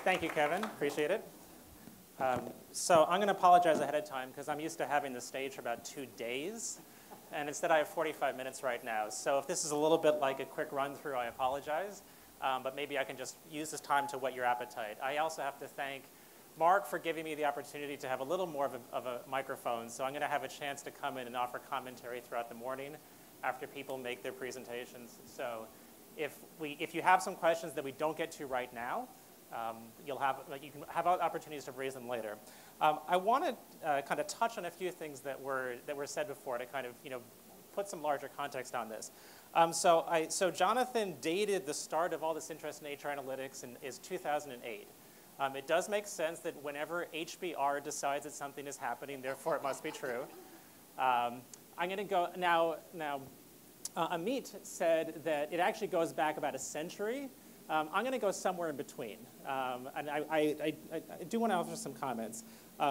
Thank you, Kevin. Appreciate it. So I'm going to apologize ahead of time because I'm used to having the stage for about 2 days. And instead, I have 45 minutes right now. So if this is a little bit like a quick run through, I apologize. But maybe I can just use this time to whet your appetite. I also have to thank Mark for giving me the opportunity to have a little more of a microphone. So I'm going to have a chance to come in and offer commentary throughout the morning after people make their presentations. So if you have some questions that we don't get to right now, you can have opportunities to raise them later. I want to kind of touch on a few things that were said before to kind of put some larger context on this. So Jonathan dated the start of all this interest in HR analytics is 2008. It does make sense that whenever HBR decides that something is happening, therefore it must be true. I'm going to go now. Amit said that it actually goes back about a century. I'm going to go somewhere in between. And I do want to offer some comments.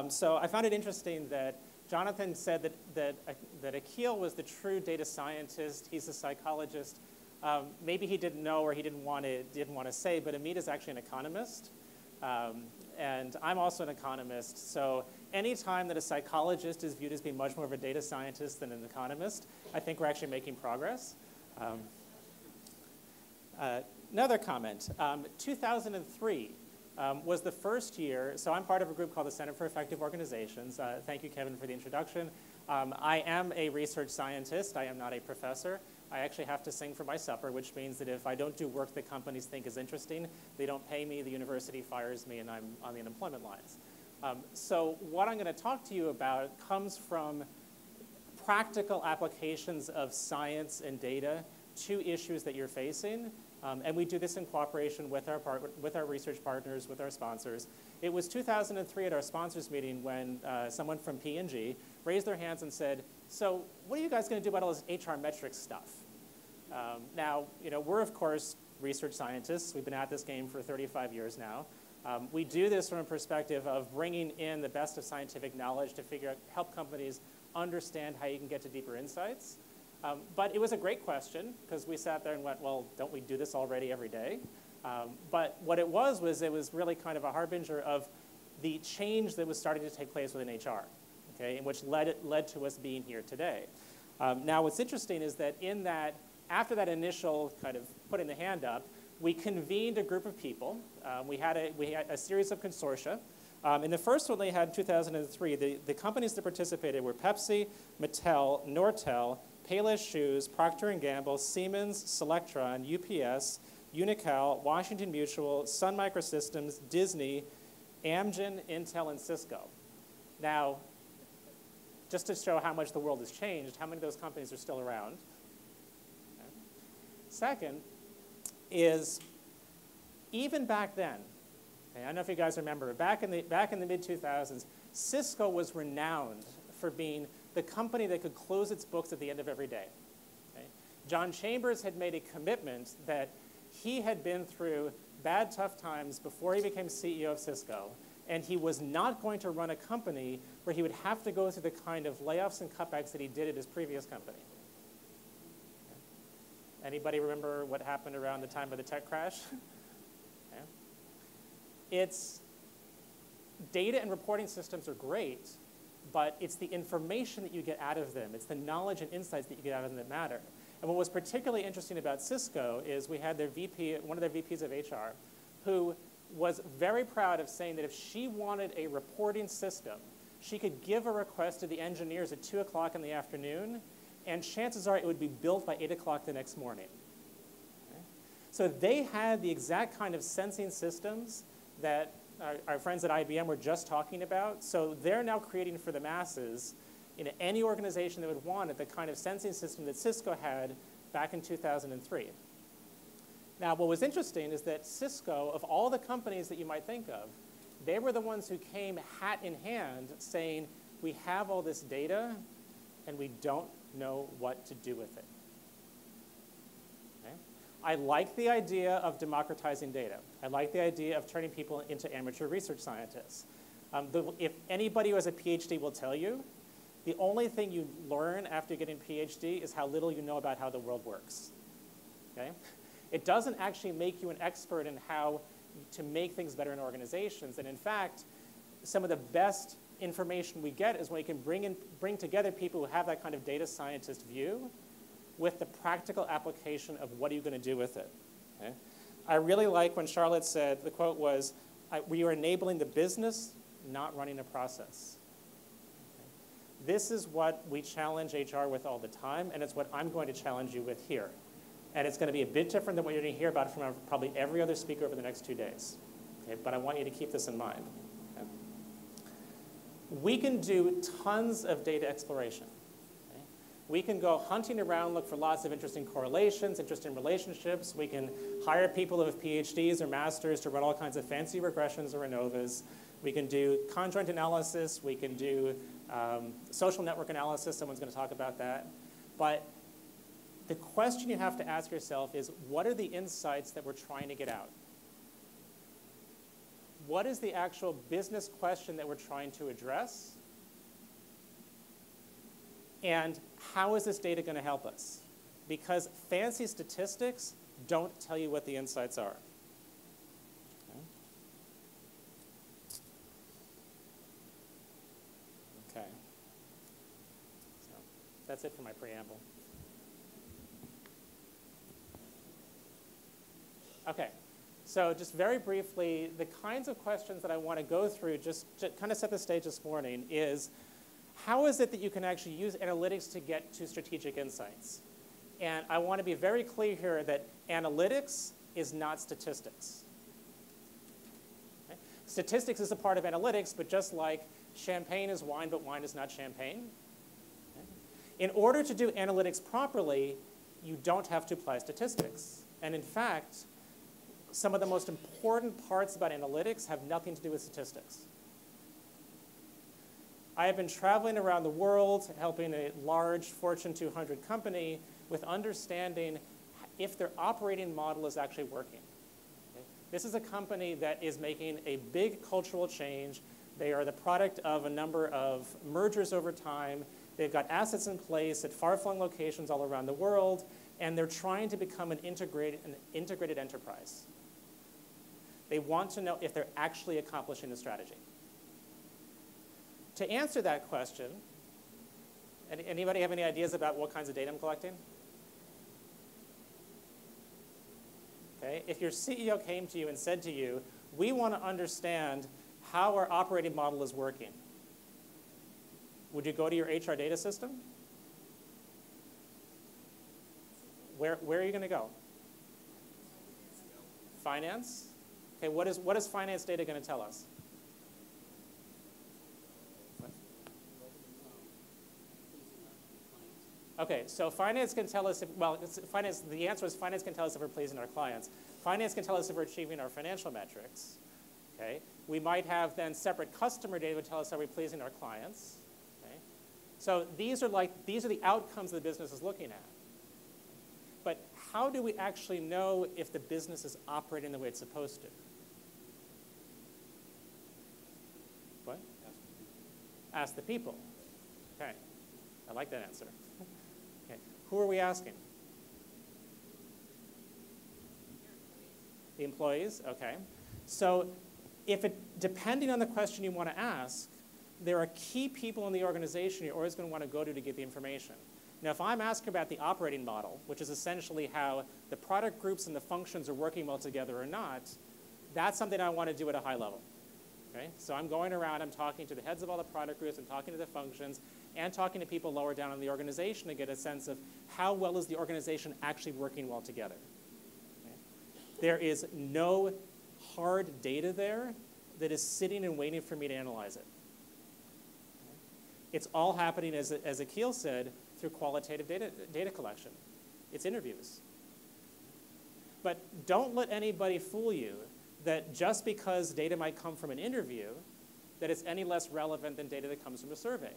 So I found it interesting that Jonathan said that Akil was the true data scientist. He's a psychologist. Maybe he didn't know or he didn't want to say, but Amit is actually an economist. And I'm also an economist. So any time that a psychologist is viewed as being much more of a data scientist than an economist, I think we're actually making progress. Another comment, 2003 was the first year, so I'm part of a group called the Center for Effective Organizations. Thank you, Kevin, for the introduction. I am a research scientist. I am not a professor. I actually have to sing for my supper, which means that if I don't do work that companies think is interesting, they don't pay me, the university fires me, and I'm on the unemployment lines. So what I'm going to talk to you about comes from practical applications of science and data to issues that you're facing. And we do this in cooperation with our research partners, with our sponsors. It was 2003 at our sponsors meeting when someone from P&G raised their hands and said, so what are you guys going to do about all this HR metrics stuff? Now, we're, of course, research scientists. We've been at this game for 35 years now. We do this from a perspective of bringing in the best of scientific knowledge to help companies understand how you can get to deeper insights. But it was a great question, because we sat there and went, well, don't we do this already every day? But what it was really kind of a harbinger of the change that was starting to take place within HR, okay, and which led to us being here today. Now, what's interesting is that after that initial kind of putting the hand up, we convened a group of people. We had a series of consortia. In the first one they had in 2003, the companies that participated were Pepsi, Mattel, Nortel, Payless Shoes, Procter & Gamble, Siemens, Selectron, UPS, Unical, Washington Mutual, Sun Microsystems, Disney, Amgen, Intel, and Cisco. Now, just to show how much the world has changed, how many of those companies are still around? Okay. Second is, even back then, okay, I don't know if you guys remember, back in the mid-2000s, Cisco was renowned for being the company that could close its books at the end of every day. Okay? John Chambers had made a commitment that he had been through bad, tough times before he became CEO of Cisco, and he was not going to run a company where he would have to go through the kind of layoffs and cutbacks that he did at his previous company. Okay. Anybody remember what happened around the time of the tech crash? Okay. It's data and reporting systems are great, but it's the information that you get out of them. It's the knowledge and insights that you get out of them that matter. And what was particularly interesting about Cisco is we had their VP, one of their VPs of HR, who was very proud of saying that if she wanted a reporting system, she could give a request to the engineers at 2 o'clock in the afternoon, and chances are it would be built by 8 o'clock the next morning. Okay? So they had the exact kind of sensing systems that our friends at IBM were just talking about. So they're now creating for the masses, any organization that would want it, the kind of sensing system that Cisco had back in 2003. Now, what was interesting is that Cisco, of all the companies that you might think of, they were the ones who came hat in hand saying, we have all this data, and we don't know what to do with it. Okay? I like the idea of democratizing data. I like the idea of turning people into amateur research scientists. If anybody who has a PhD will tell you, the only thing you learn after getting a PhD is how little you know about how the world works. Okay? It doesn't actually make you an expert in how to make things better in organizations. And in fact, some of the best information we get is when we can bring together people who have that kind of data scientist view with the practical application of what are you going to do with it. Okay? I really like when Charlotte said, the quote was, we are enabling the business, not running a process. Okay? This is what we challenge HR with all the time, and it's what I'm going to challenge you with here. And it's going to be a bit different than what you're going to hear about from probably every other speaker over the next 2 days. Okay? But I want you to keep this in mind. Okay? We can do tons of data exploration. Okay? We can go hunting around, look for lots of interesting correlations, interesting relationships. We can hire people who have PhDs or masters to run all kinds of fancy regressions or ANOVAs. We can do conjoint analysis. We can do social network analysis. Someone's going to talk about that. But the question you have to ask yourself is, what are the insights that we're trying to get out? What is the actual business question that we're trying to address? And how is this data going to help us? Because fancy statistics don't tell you what the insights are. Okay. So that's it for my preamble. Okay, so just very briefly, the kinds of questions that I want to go through, just to kind of set the stage this morning, is how is it that you can actually use analytics to get to strategic insights? And I want to be very clear here that analytics is not statistics. Okay? Statistics is a part of analytics, but just like champagne is wine, but wine is not champagne. Okay? In order to do analytics properly, you don't have to apply statistics. And in fact, some of the most important parts about analytics have nothing to do with statistics. I have been traveling around the world helping a large Fortune 200 company with understanding if their operating model is actually working. Okay? This is a company that is making a big cultural change. They are the product of a number of mergers over time. They've got assets in place at far-flung locations all around the world, and they're trying to become an integrated enterprise. They want to know if they're actually accomplishing the strategy. To answer that question, anybody have any ideas about what kinds of data I'm collecting? Okay, if your CEO came to you and said to you, we want to understand how our operating model is working, would you go to your HR data system? Where are you going to go? Finance? Okay, what is finance data going to tell us? Okay, so finance can tell us if, well, finance, the answer is finance can tell us if we're pleasing our clients. Finance can tell us if we're achieving our financial metrics. Okay, we might have then separate customer data to tell us are we pleasing our clients. Okay, so these are the outcomes the business is looking at. But how do we actually know if the business is operating the way it's supposed to? What? Ask the people. Okay, I like that answer. Okay. Who are we asking? The employees, okay. So depending on the question you want to ask, there are key people in the organization you're always going to want to go to get the information. Now, if I'm asking about the operating model, which is essentially how the product groups and the functions are working well together or not, that's something I want to do at a high level. Okay? So I'm going around, I'm talking to the heads of all the product groups, I'm talking to the functions, and talking to people lower down in the organization to get a sense of how well is the organization actually working well together. Okay? There is no hard data there that is sitting and waiting for me to analyze it. Okay? It's all happening, as Akil said, through qualitative data collection. It's interviews. But don't let anybody fool you that just because data might come from an interview, that it's any less relevant than data that comes from a survey.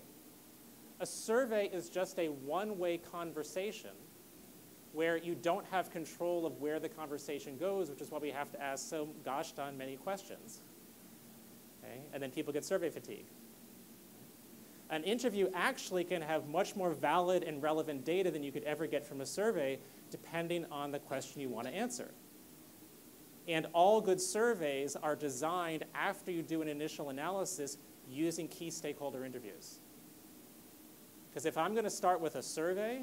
A survey is just a one-way conversation where you don't have control of where the conversation goes, which is why we have to ask so gosh darn many questions. Okay? And then people get survey fatigue. An interview actually can have much more valid and relevant data than you could ever get from a survey, depending on the question you want to answer. And all good surveys are designed after you do an initial analysis using key stakeholder interviews. Because if I'm going to start with a survey,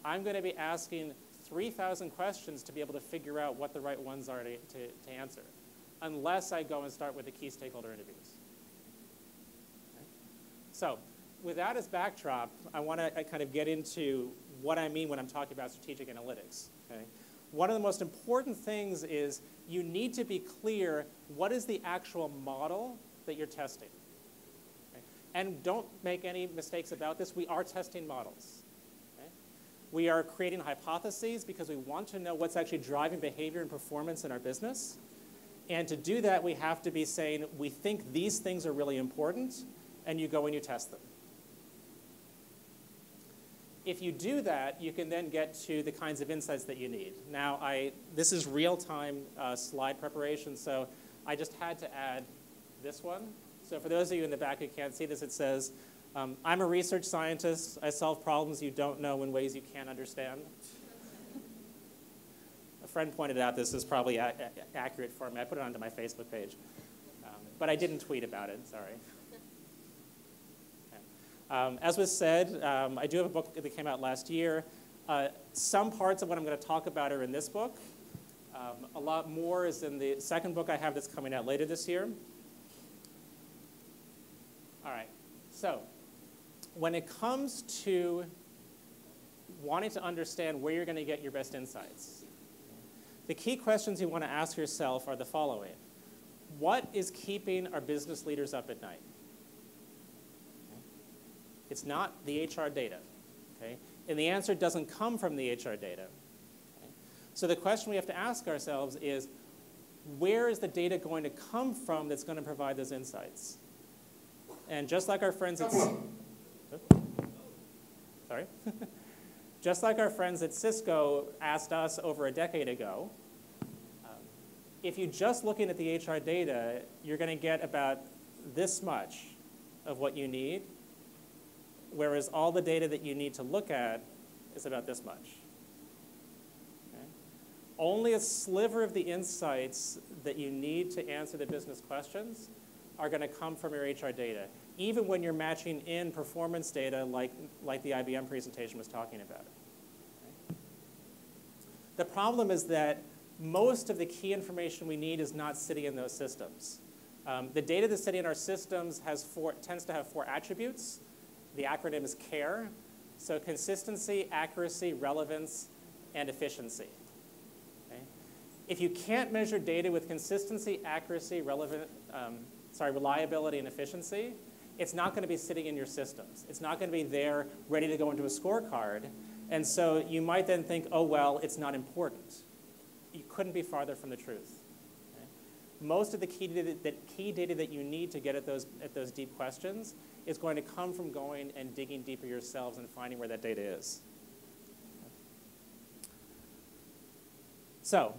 I'm going to be asking 3,000 questions to be able to figure out what the right ones are to answer, unless I go and start with the key stakeholder interviews. Okay. So with that as backdrop, I want to kind of get into what I mean when I'm talking about strategic analytics. Okay. One of the most important things is you need to be clear what is the actual model that you're testing. Okay. And don't make any mistakes about this. We are testing models. Okay. We are creating hypotheses because we want to know what's actually driving behavior and performance in our business. And to do that, we have to be saying, we think these things are really important, and you go and you test them. If you do that, you can then get to the kinds of insights that you need. Now, this is real-time slide preparation, so I just had to add this one. So for those of you in the back who can't see this, it says, I'm a research scientist. I solve problems you don't know in ways you can't understand. A friend pointed out this is probably accurate for me. I put it onto my Facebook page. But I didn't tweet about it, sorry. As was said, I do have a book that came out last year. Some parts of what I'm going to talk about are in this book. A lot more is in the second book I have that's coming out later this year. All right, so when it comes to wanting to understand where you're going to get your best insights, the key questions you want to ask yourself are the following. What is keeping our business leaders up at night? It's not the HR data, okay? And the answer doesn't come from the HR data. Okay? So the question we have to ask ourselves is, where is the data going to come from that's going to provide those insights? And just like our friends at sorry, just like our friends at Cisco asked us over a decade ago, if you're just looking at the HR data, you're going to get about this much of what you need, whereas all the data that you need to look at is about this much. Okay? Only a sliver of the insights that you need to answer the business questions are going to come from your HR data, even when you're matching in performance data like the IBM presentation was talking about. Okay? The problem is that most of the key information we need is not sitting in those systems. The data that's sitting in our systems tends to have 4 attributes. The acronym is CARE, so consistency, accuracy, relevance, and efficiency. Okay? If you can't measure data with consistency, accuracy, reliability, and efficiency, it's not going to be sitting in your systems. It's not going to be there ready to go into a scorecard. And so you might then think, oh, well, it's not important. You couldn't be farther from the truth. Okay? Most of the key data that you need to get at those deep questions is going to come from going and digging deeper yourselves and finding where that data is. So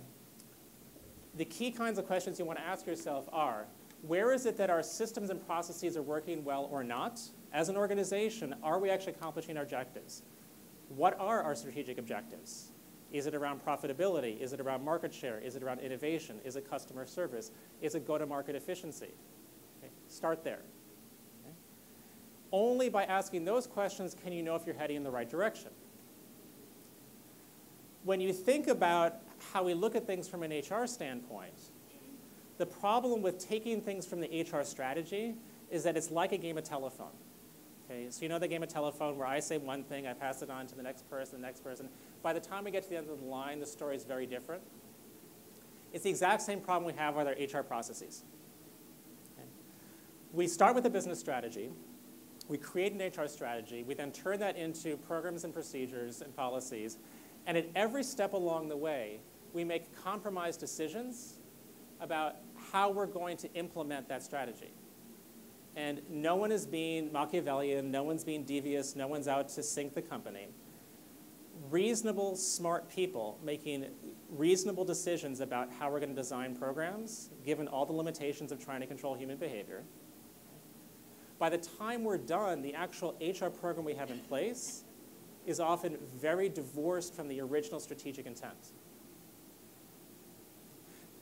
the key kinds of questions you want to ask yourself are, where is it that our systems and processes are working well or not? As an organization, are we actually accomplishing our objectives? What are our strategic objectives? Is it around profitability? Is it around market share? Is it around innovation? Is it customer service? Is it go-to-market efficiency? Okay. Start there. Okay. Only by asking those questions can you know if you're heading in the right direction. When you think about how we look at things from an HR standpoint, the problem with taking things from the HR strategy is that it's like a game of telephone. Okay, so you know the game of telephone where I say one thing, I pass it on to the next person, the next person. By the time we get to the end of the line, the story is very different. It's the exact same problem we have with our HR processes. Okay. We start with a business strategy. We create an HR strategy. We then turn that into programs and procedures and policies. And at every step along the way, we make compromised decisions about how we're going to implement that strategy. And no one is being Machiavellian, no one's being devious, no one's out to sink the company. Reasonable, smart people making reasonable decisions about how we're going to design programs, given all the limitations of trying to control human behavior. By the time we're done, the actual HR program we have in place is often very divorced from the original strategic intent.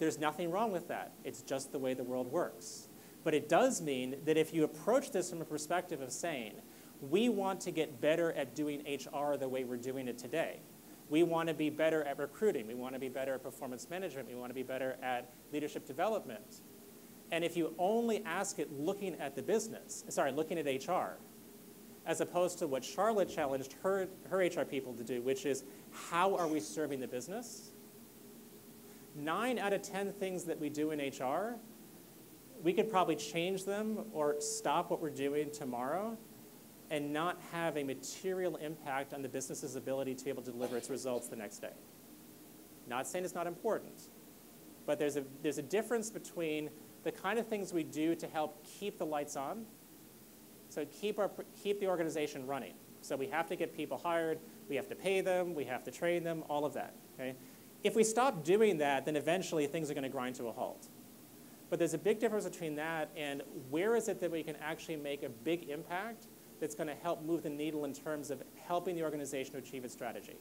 There's nothing wrong with that. It's just the way the world works. But it does mean that if you approach this from a perspective of saying, we want to get better at doing HR the way we're doing it today. We want to be better at recruiting. We want to be better at performance management. We want to be better at leadership development. And if you only ask it looking at the business, looking at HR, as opposed to what Charlotte challenged her HR people to do, which is how are we serving the business? 9 out of 10 things that we do in HR, we could probably change them or stop what we're doing tomorrow and not have a material impact on the business's ability to be able to deliver its results the next day. Not saying it's not important, but there's a difference between the kind of things we do to help keep the lights on, so keep the organization running. So we have to get people hired, we have to pay them, we have to train them, all of that. Okay? If we stop doing that, then eventually things are going to grind to a halt. But there's a big difference between that and where is it that we can actually make a big impact that's going to help move the needle in terms of helping the organization to achieve its strategy.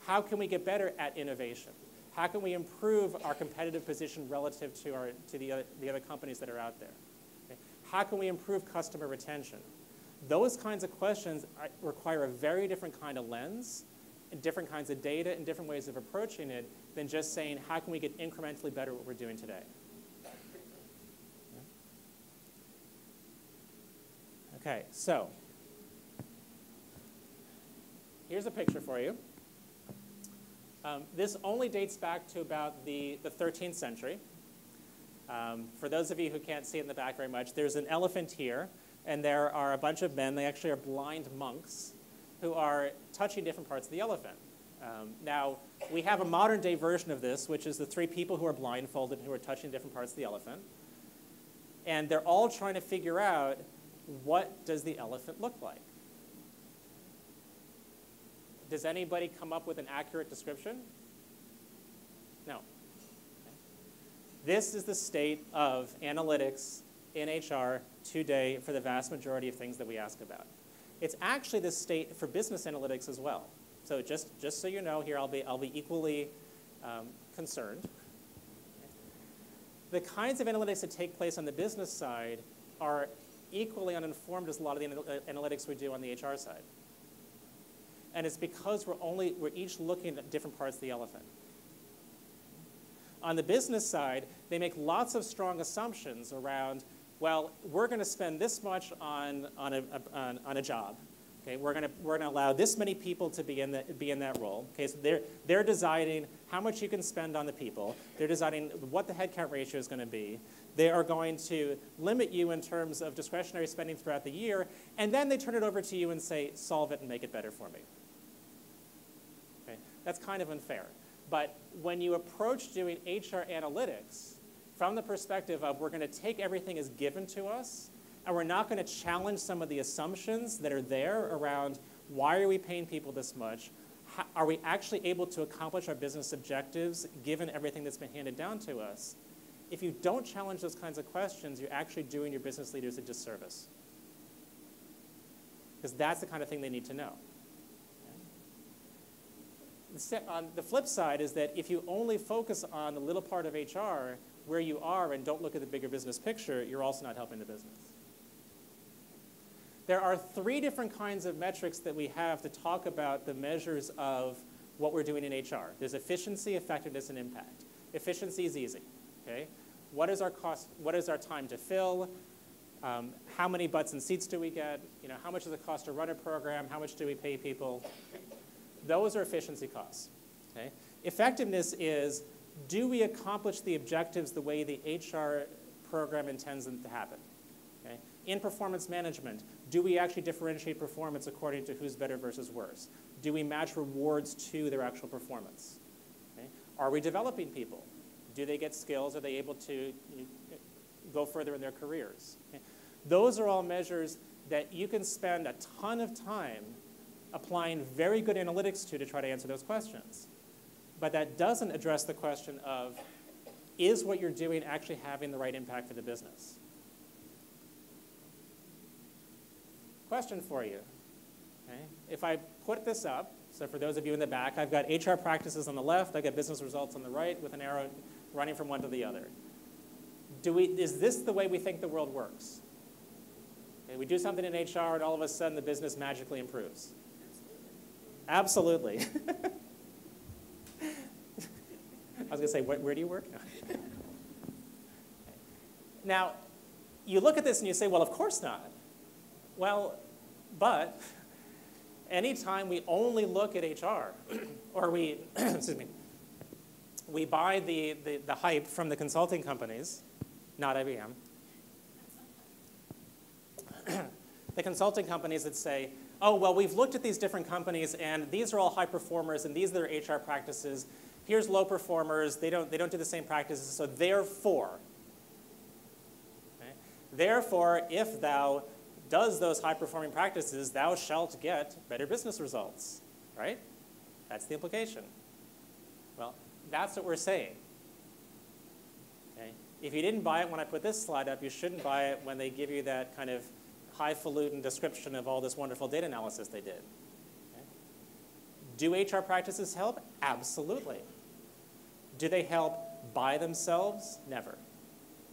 How can we get better at innovation? How can we improve our competitive position relative to the other companies that are out there? Okay? How can we improve customer retention? Those kinds of questions require a very different kind of lens and different kinds of data and different ways of approaching it than just saying, how can we get incrementally better at what we're doing today? Okay, so here's a picture for you. This only dates back to about the 13th century. For those of you who can't see it in the back very much, there's an elephant here, and there are a bunch of men. They actually are blind monks who are touching different parts of the elephant. Now, we have a modern-day version of this, which is the 3 people who are blindfolded who are touching different parts of the elephant. And they're all trying to figure out, what does the elephant look like? Does anybody come up with an accurate description? No. Okay. This is the state of analytics in HR today for the vast majority of things that we ask about. It's actually the state for business analytics as well. So just so you know, here I'll be equally concerned. The kinds of analytics that take place on the business side are equally uninformed as a lot of the analytics we do on the HR side. And it's because we're each looking at different parts of the elephant. On the business side, they make lots of strong assumptions around, well, we're going to spend this much on a job. Okay, we're going to allow this many people to be in that role. Okay, so they're deciding how much you can spend on the people. They're deciding what the headcount ratio is going to be. They are going to limit you in terms of discretionary spending throughout the year, and then they turn it over to you and say, solve it and make it better for me. Okay, that's kind of unfair. But when you approach doing HR analytics from the perspective of we're going to take everything as given to us, and we're not going to challenge some of the assumptions that are there around why are we paying people this much? How, are we actually able to accomplish our business objectives given everything that's been handed down to us? If you don't challenge those kinds of questions, you're actually doing your business leaders a disservice. Because that's the kind of thing they need to know. On the flip side is that if you only focus on the little part of HR where you are and don't look at the bigger business picture, you're also not helping the business. There are 3 different kinds of metrics that we have to talk about the measures of what we're doing in HR. There's efficiency, effectiveness, and impact. Efficiency is easy. Okay? What is our cost? What is our time to fill? How many butts and seats do we get? How much does it cost to run a program? How much do we pay people? Those are efficiency costs. Okay? Effectiveness is, do we accomplish the objectives the way the HR program intends them to happen? Okay? In performance management, do we actually differentiate performance according to who's better versus worse? Do we match rewards to their actual performance? Okay? Are we developing people? Do they get skills? Are they able to go further in their careers? Okay? Those are all measures that you can spend a ton of time applying very good analytics to try to answer those questions. But that doesn't address the question of, is what you're doing actually having the right impact for the business? Question for you. Okay? If I put this up, so for those of you in the back, I've got HR practices on the left, I've got business results on the right with an arrow running from one to the other. Is this the way we think the world works? Okay, we do something in HR, and all of a sudden the business magically improves. Absolutely. I was going to say, where do you work? No. Now, you look at this and you say, well, of course not. Well, but anytime we only look at HR, or we, excuse me, we buy the hype from the consulting companies, not IBM, the consulting companies that say, oh, well, we've looked at these different companies, and these are all high performers, and these are their HR practices. Here's low performers. They don't do the same practices, so therefore, okay? Therefore, if thou does those high-performing practices, thou shalt get better business results, right? That's the implication. Well, that's what we're saying. Okay? If you didn't buy it when I put this slide up, you shouldn't buy it when they give you that kind of highfalutin description of all this wonderful data analysis they did. Okay? Do HR practices help? Absolutely. Do they help by themselves? Never.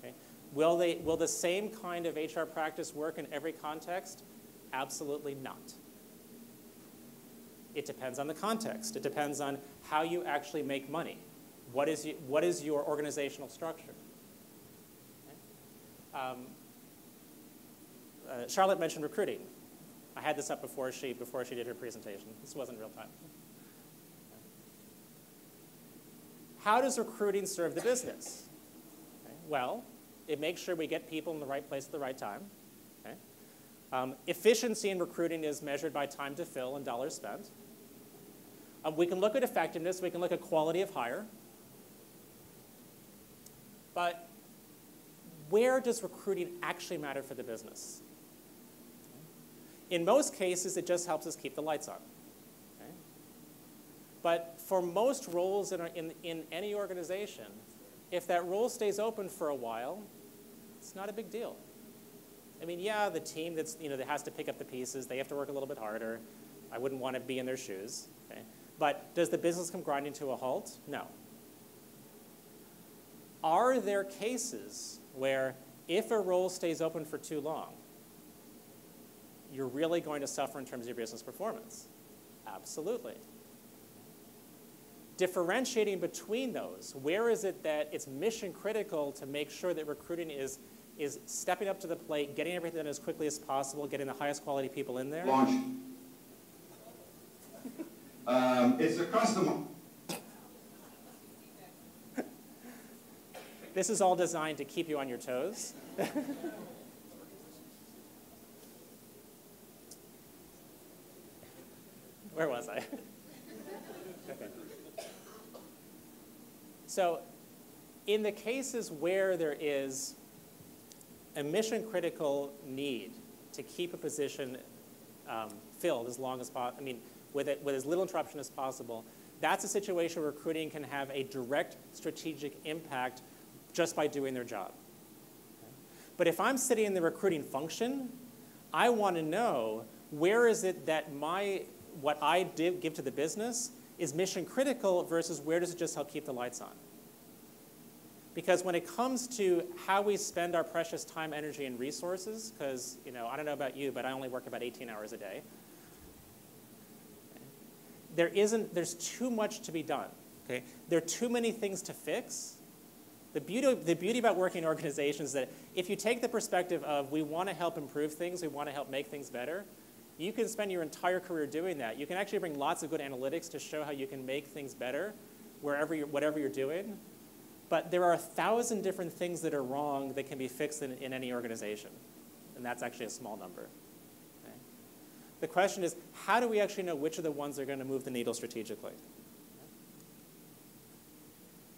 Okay? Will the same kind of HR practice work in every context? Absolutely not. It depends on the context. It depends on how you actually make money. What is your organizational structure? Okay? Charlotte mentioned recruiting. I had this up before she did her presentation. This wasn't real time. How does recruiting serve the business? Okay. Well, it makes sure we get people in the right place at the right time. Okay. Efficiency in recruiting is measured by time to fill and dollars spent. We can look at effectiveness. We can look at quality of hire. But where does recruiting actually matter for the business? In most cases, it just helps us keep the lights on. Okay? But for most roles in any organization, if that role stays open for a while, it's not a big deal. I mean, yeah, the team that has to pick up the pieces, they have to work a little bit harder. I wouldn't want to be in their shoes. Okay? But does the business come grinding to a halt? No. Are there cases where if a role stays open for too long, you're really going to suffer in terms of your business performance? Absolutely. Differentiating between those, where is it that it's mission critical to make sure that recruiting is stepping up to the plate, getting everything done as quickly as possible, getting the highest quality people in there? Launch. It's a customer. This is all designed to keep you on your toes. Where was I? Okay. So in the cases where there is a mission-critical need to keep a position filled as long as possible, with as little interruption as possible, that's a situation where recruiting can have a direct strategic impact just by doing their job. But if I'm sitting in the recruiting function, I want to know where is it that what I give to the business is mission critical versus where does it just help keep the lights on? Because when it comes to how we spend our precious time, energy, and resources, because I don't know about you, but I only work about 18 hours a day, there's too much to be done. Okay? There are too many things to fix. The beauty about working in organizations is that if you take the perspective of we want to help improve things, we want to help make things better, you can spend your entire career doing that. You can actually bring lots of good analytics to show how you can make things better whatever you're doing. But there are 1,000 different things that are wrong that can be fixed in any organization. And that's actually a small number. Okay? The question is, how do we actually know which of the ones are going to move the needle strategically?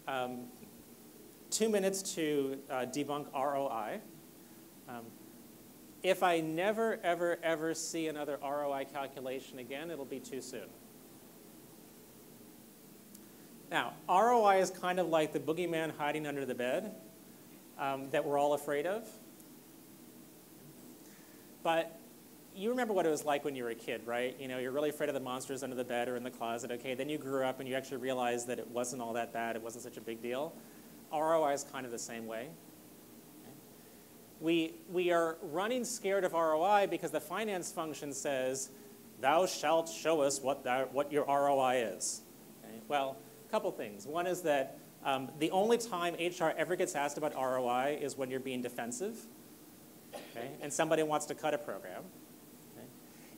2 minutes to debunk ROI. If I never, ever, ever see another ROI calculation again, it'll be too soon. Now, ROI is kind of like the boogeyman hiding under the bed that we're all afraid of. But you remember what it was like when you were a kid, right? You're really afraid of the monsters under the bed or in the closet. Okay, then you grew up and you actually realized that it wasn't all that bad. It wasn't such a big deal. ROI is kind of the same way. We are running scared of ROI because the finance function says, thou shalt show us what your ROI is. Okay? Well, a couple things. One is that the only time HR ever gets asked about ROI is when you're being defensive, okay? And somebody wants to cut a program. Okay?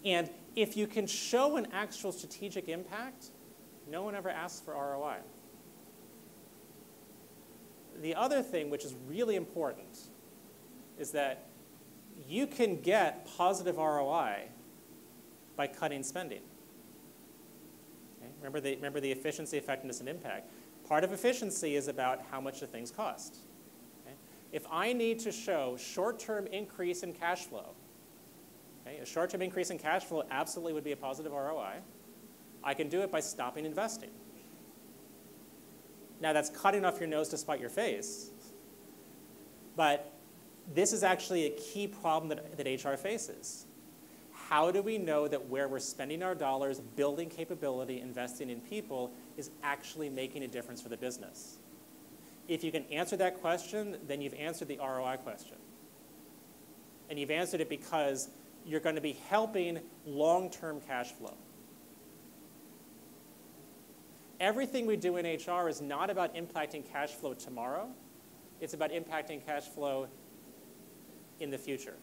And if you can show an actual strategic impact, no one ever asks for ROI. The other thing, which is really important, is that you can get positive ROI by cutting spending. Okay? Remember the efficiency, effectiveness, and impact. Part of efficiency is about how much the things cost. Okay? If I need to show short-term increase in cash flow, okay, a short-term increase in cash flow absolutely would be a positive ROI. I can do it by stopping investing. Now that's cutting off your nose to spite your face, but this is actually a key problem that HR faces. How do we know that where we're spending our dollars, building capability, investing in people, is actually making a difference for the business? If you can answer that question, then you've answered the ROI question. And you've answered it because you're going to be helping long-term cash flow. Everything we do in HR is not about impacting cash flow tomorrow. It's about impacting cash flow in the future.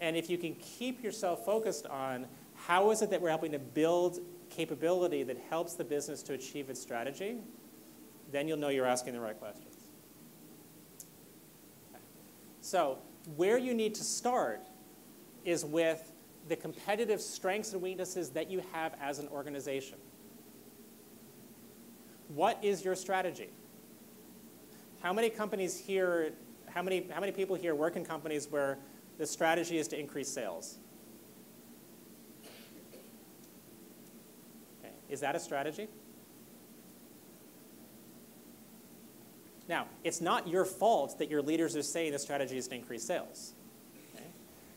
And if you can keep yourself focused on how is it that we're helping to build capability that helps the business to achieve its strategy, then you'll know you're asking the right questions. Okay. So where you need to start is with the competitive strengths and weaknesses that you have as an organization. What is your strategy? How many companies here, how many people here work in companies where the strategy is to increase sales? Okay. Is that a strategy? Now, it's not your fault that your leaders are saying the strategy is to increase sales. Okay.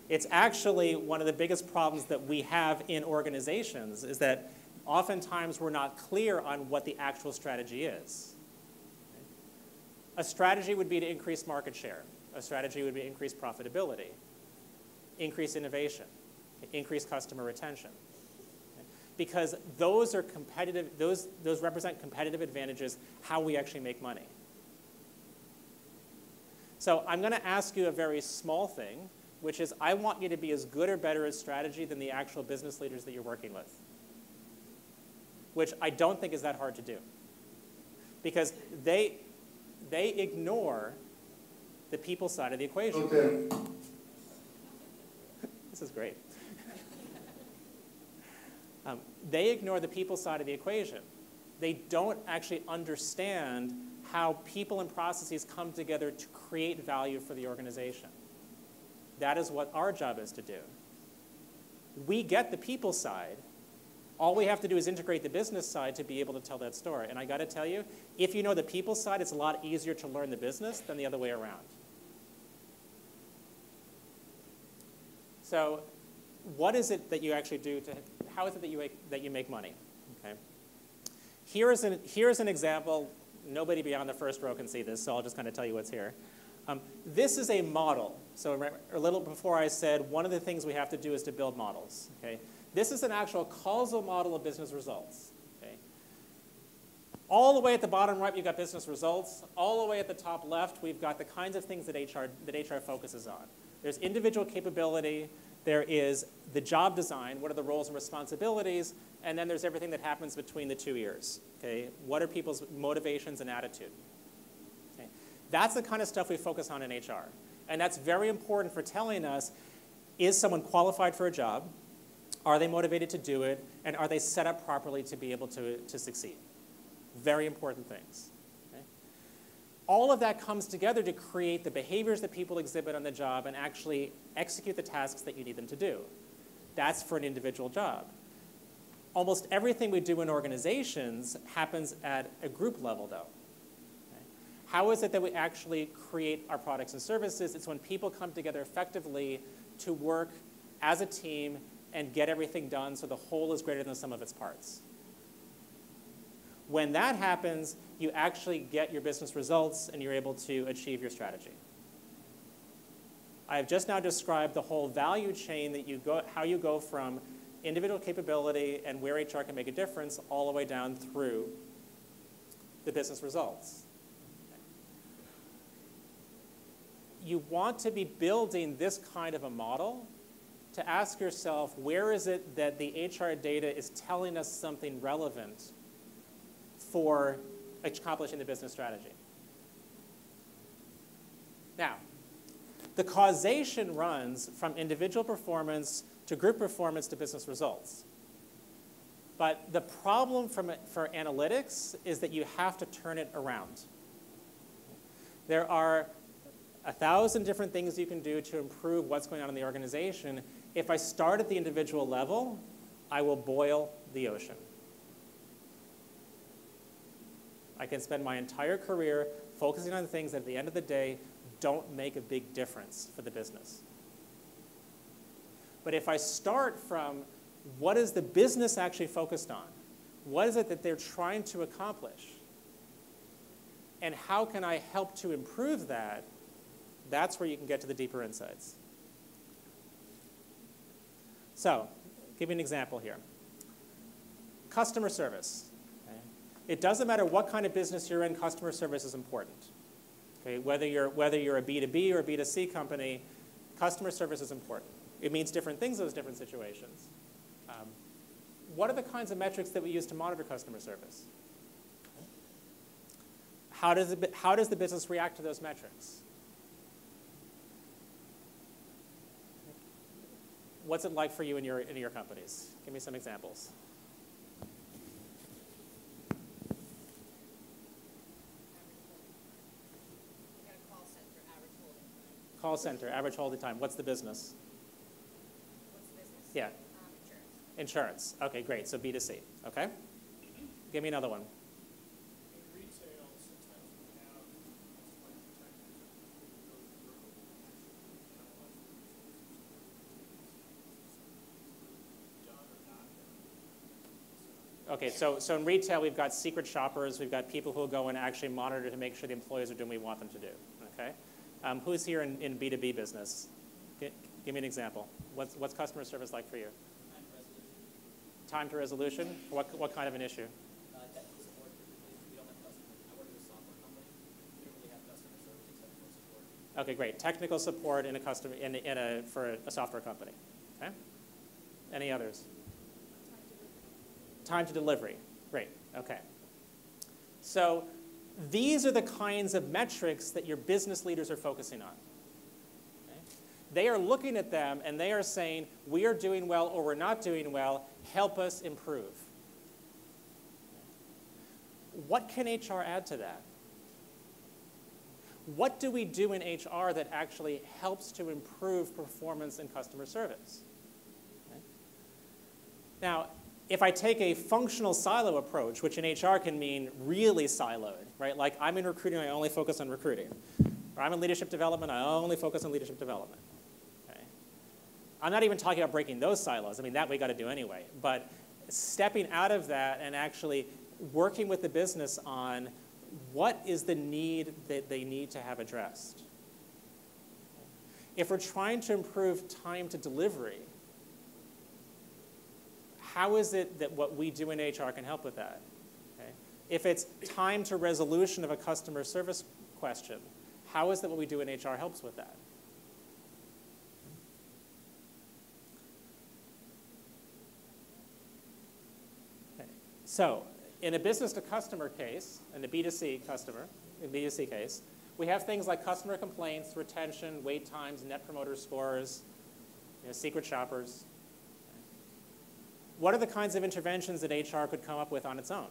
It's actually one of the biggest problems that we have in organizations is that oftentimes we're not clear on what the actual strategy is. Okay. A strategy would be to increase market share. A strategy would be increase profitability, increase innovation, increase customer retention. Okay. Because those are competitive, those represent competitive advantages, how we actually make money. So I'm going to ask you a very small thing, which is I want you to be as good or better at strategy than the actual business leaders that you're working with, which I don't think is that hard to do. Because they ignore the people side of the equation. Okay. This is great. They ignore the people side of the equation. They don't actually understand how people and processes come together to create value for the organization. That is what our job is to do. We get the people side. All we have to do is integrate the business side to be able to tell that story. And I got to tell you, if you know the people side, it's a lot easier to learn the business than the other way around. So what is it that you actually do to, how is it that you make money? Okay. Here is an example. Nobody beyond the first row can see this, so I'll just kind of tell you what's here. This is a model. So a little before I said one of the things we have to do is to build models. Okay? This is an actual causal model of business results. Okay? All the way at the bottom right, we've got business results. All the way at the top left, we've got the kinds of things that HR focuses on. There's individual capability. There is the job design. What are the roles and responsibilities? And then there's everything that happens between the two ears. Okay? What are people's motivations and attitude? Okay? That's the kind of stuff we focus on in HR. And that's very important for telling us, is someone qualified for a job? Are they motivated to do it? And are they set up properly to be able to succeed? Very important things. Okay? All of that comes together to create the behaviors that people exhibit on the job and actually execute the tasks that you need them to do. That's for an individual job. Almost everything we do in organizations happens at a group level, though. Okay? How is it that we actually create our products and services? It's when people come together effectively to work as a team and get everything done so the whole is greater than the sum of its parts. When that happens, you actually get your business results and you're able to achieve your strategy. I have just now described the whole value chain that how you go from individual capability and where HR can make a difference all the way down through the business results. You want to be building this kind of a model to ask yourself, where is it that the HR data is telling us something relevant for accomplishing the business strategy? Now, the causation runs from individual performance to group performance to business results. But the problem for analytics is that you have to turn it around. There are 1,000 different things you can do to improve what's going on in the organization. If I start at the individual level, I will boil the ocean. I can spend my entire career focusing on things that at the end of the day don't make a big difference for the business. But if I start from what is the business actually focused on? What is it that they're trying to accomplish? And how can I help to improve that? That's where you can get to the deeper insights. So, give you an example here. Customer service. Okay? It doesn't matter what kind of business you're in, customer service is important. Okay? Whether you're a B2B or a B2C company, customer service is important. It means different things in those different situations. What are the kinds of metrics that we use to monitor customer service? How does the business react to those metrics? What's it like for you in your companies? Give me some examples. We got a call center, average holding time. Call center, average holding time. What's the business? What's the business? Yeah. Insurance. Insurance. Okay, great. So B2C. Okay. Give me another one. In retail, sometimes we have customer protectors that go through and actually analyze the resources done or not done. Okay, so in retail, we've got secret shoppers. We've got people who will go and actually monitor to make sure the employees are doing what we want them to do. Okay. Who's here in B2B business? Give me an example. What's customer service like for you? Time to resolution? What kind of an issue? Technical support, typically. We don't have customers. I work at a software company. We don't really have customer service except for support. Okay, great. Technical support for a software company. Okay. Any others? Time to delivery. Great. Okay. So these are the kinds of metrics that your business leaders are focusing on. They are looking at them and they are saying, we are doing well or we're not doing well, help us improve. What can HR add to that? What do we do in HR that actually helps to improve performance in customer service? Okay. Now, if I take a functional silo approach, which in HR can mean really siloed, right? Like I'm in recruiting, I only focus on recruiting. Or I'm in leadership development, I only focus on leadership development. I'm not even talking about breaking those silos. I mean, that we got to do anyway. But stepping out of that and actually working with the business on what is the need that they need to have addressed. If we're trying to improve time to delivery, how is it that what we do in HR can help with that? Okay? If it's time to resolution of a customer service question, how is that what we do in HR helps with that? So, in a business-to-customer case, in the B2C case, we have things like customer complaints, retention, wait times, net promoter scores, secret shoppers. What are the kinds of interventions that HR could come up with on its own?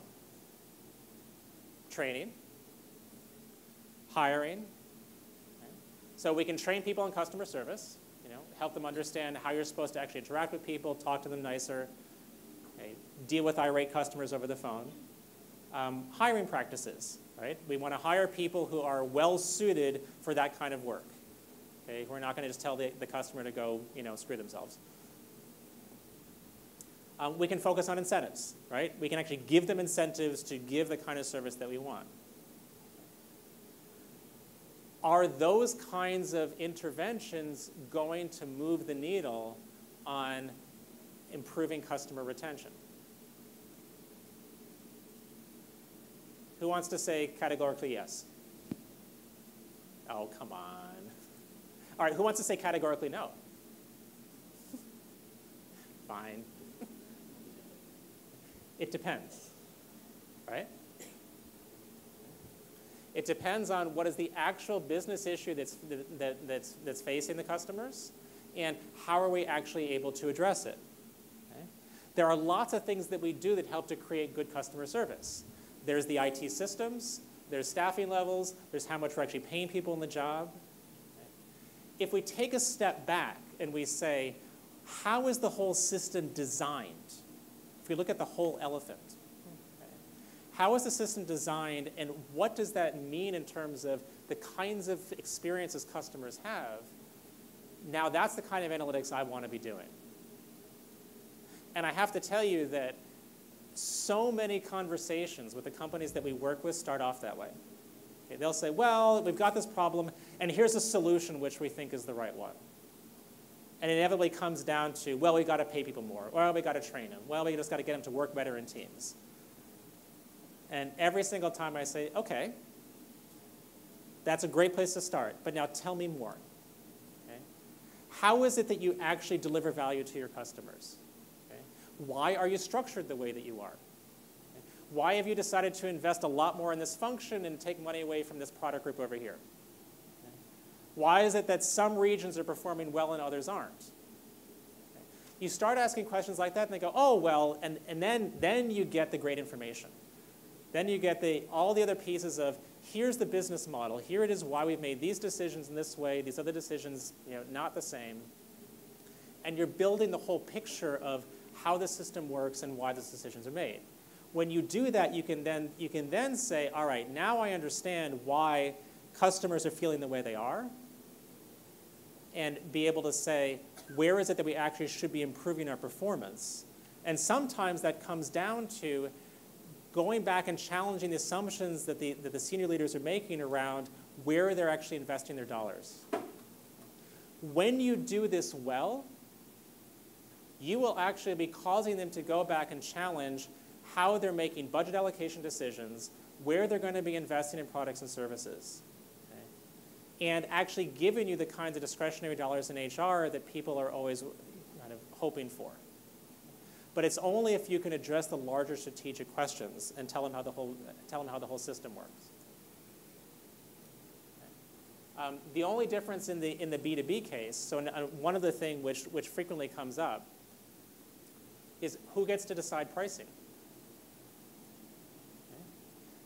Training, hiring. So we can train people in customer service, help them understand how you're supposed to actually interact with people, talk to them nicer, deal with irate customers over the phone. Hiring practices, right? We want to hire people who are well suited for that kind of work. Okay, we're not going to just tell the customer to go, screw themselves. we can focus on incentives, right? We can actually give them incentives to give the kind of service that we want. Are those kinds of interventions going to move the needle on improving customer retention? Who wants to say categorically yes? Oh, come on. All right, who wants to say categorically no? Fine. It depends, right? It depends on what is the actual business issue that's facing the customers, and how are we actually able to address it. Okay? There are lots of things that we do that help to create good customer service. There's the IT systems, there's staffing levels, there's how much we're actually paying people in the job. Okay? If we take a step back and we say, how is the whole system designed? If we look at the whole elephant, okay, how is the system designed, and what does that mean in terms of the kinds of experiences customers have? Now that's the kind of analytics I want to be doing. And I have to tell you that so many conversations with the companies that we work with start off that way. Okay, they'll say, well, we've got this problem, and here's a solution which we think is the right one. And it inevitably comes down to, well, we've got to pay people more. Well, we've got to train them. Well, we just got to get them to work better in teams. And every single time I say, OK, that's a great place to start. But now tell me more. Okay? How is it that you actually deliver value to your customers? Okay? Why are you structured the way that you are? Okay? Why have you decided to invest a lot more in this function and take money away from this product group over here? Why is it that some regions are performing well and others aren't? Okay. You start asking questions like that, and they go, oh, well, and then you get the great information. Then you get all the other pieces of, here's the business model. Here it is why we've made these decisions in this way, these other decisions not the same. And you're building the whole picture of how the system works and why those decisions are made. When you do that, you can then say, all right, now I understand why customers are feeling the way they are, and be able to say, where is it that we actually should be improving our performance? And sometimes that comes down to going back and challenging the assumptions that the senior leaders are making around where they're actually investing their dollars. When you do this well, you will actually be causing them to go back and challenge how they're making budget allocation decisions, where they're going to be investing in products and services. And actually giving you the kinds of discretionary dollars in HR that people are always kind of hoping for. But it's only if you can address the larger strategic questions and tell them how the whole system works. The only difference in the B2B case, so one of the things which frequently comes up, is who gets to decide pricing. Okay.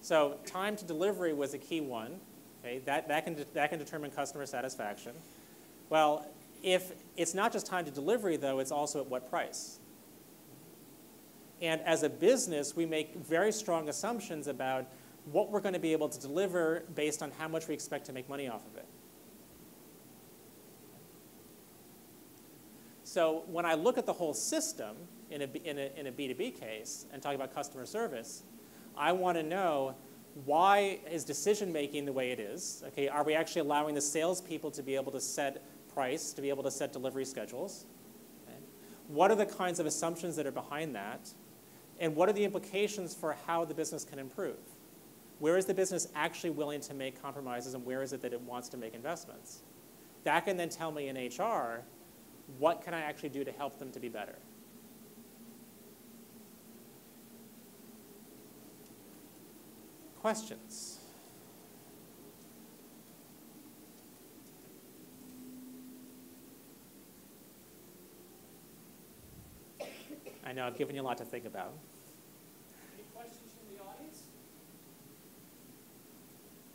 So time to delivery was a key one. Okay, that can determine customer satisfaction. Well, if it's not just time to delivery, though, it's also at what price. And as a business, we make very strong assumptions about what we're going to be able to deliver based on how much we expect to make money off of it. So when I look at the whole system in a B2B case and talk about customer service, I want to know, why is decision-making the way it is? Okay, are we actually allowing the salespeople to be able to set price, to be able to set delivery schedules? Okay. What are the kinds of assumptions that are behind that? And what are the implications for how the business can improve? Where is the business actually willing to make compromises, and where is it that it wants to make investments? That can then tell me in HR, what can I actually do to help them to be better? Questions? I know I've given you a lot to think about. Any questions from the audience?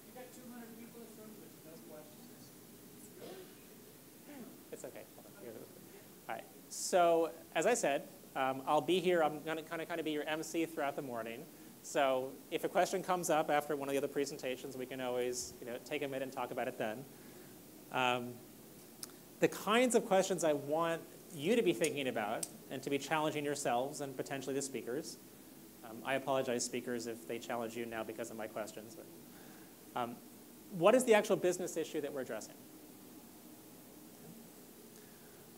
You got 200 people in this room, but no questions. It's okay. All right. So as I said, I'll be here. I'm going to kind of be your MC throughout the morning. So if a question comes up after one of the other presentations, we can always take a minute and talk about it then. The kinds of questions I want you to be thinking about and to be challenging yourselves and potentially the speakers. I apologize, speakers, if they challenge you now because of my questions. But, what is the actual business issue that we're addressing?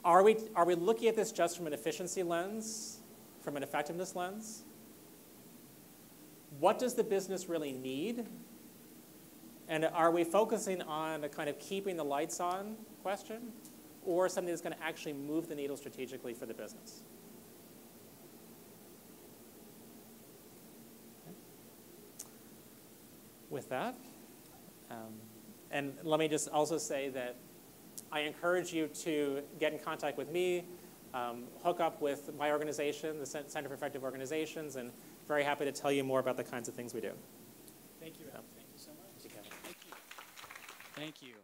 Are we looking at this just from an efficiency lens, from an effectiveness lens? What does the business really need? And are we focusing on a kind of keeping the lights on question, or something that's going to actually move the needle strategically for the business? Okay. With that, and let me just also say that I encourage you to get in contact with me, hook up with my organization, the Center for Effective Organizations, and very happy to tell you more about the kinds of things we do. Thank you, Al. Thank you so much. Thank you, Kevin. Thank you. Thank you.